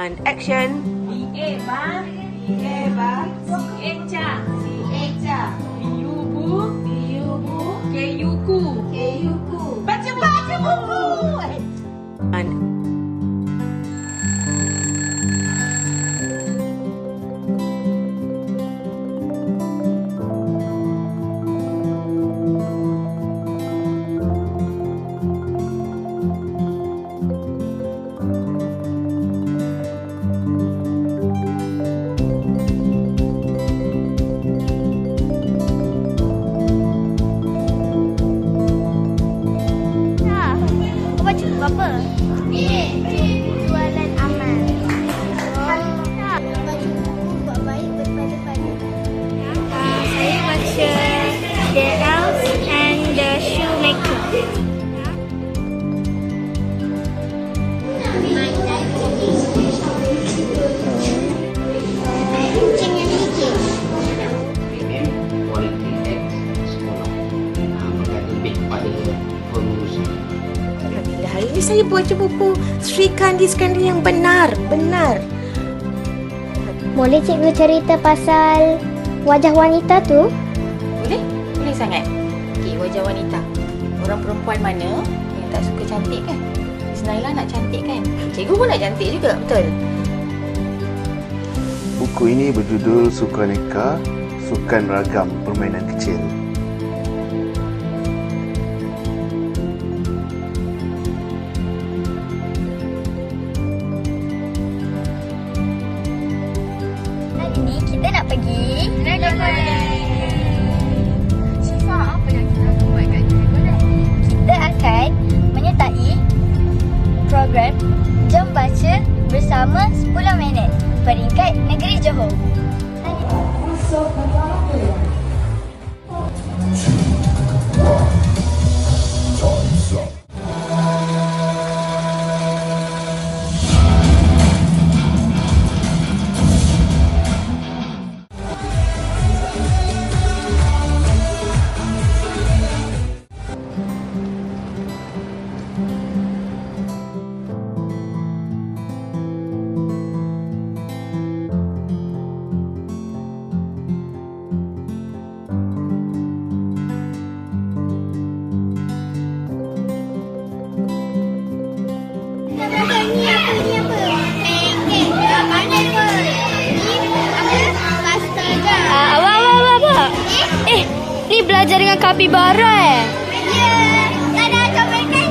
And action. Eva, si Eca, Yubu, Keyuku. Baca buku. And Baca buku apa? Jualan amal. Baca buku buat baik berpada-pada. Saya baca The Elf and the Shoemaker. Kucing yang licik. Kualiti X sekolah mengatakan lebih kepada pengurusan. Alhamdulillah, hari ini saya baca buku Sri Kandi Skandar yang benar. Boleh cikgu cerita pasal wajah wanita tu? Boleh sangat. Okey, wajah wanita. Orang perempuan mana yang tak suka cantik kan? Naila nak cantik kan? Cikgu pun nak cantik juga, betul? Buku ini berjudul Sukaneka, Sukan Ragam Permainan Kecil. Hari ni kita nak pergi Syifa, apa yang kita akan buat kat Dragonland? Kita akan menyertai program Jom Baca bersama 10 minit peringkat Negeri Johor. Ni apa? Pancake. Pandai tu. Ni apa? Pastaga. Abang. Ni belajar dengan kapibara Ya. Tak ada comel kan?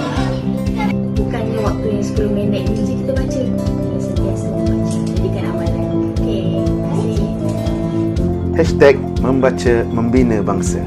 Bukannya waktu yang 10 minit ni je kita baca. Kita sentiasa membaca. Jadikan amalan. Okey. Terima kasih. #Membaca Membina Bangsa.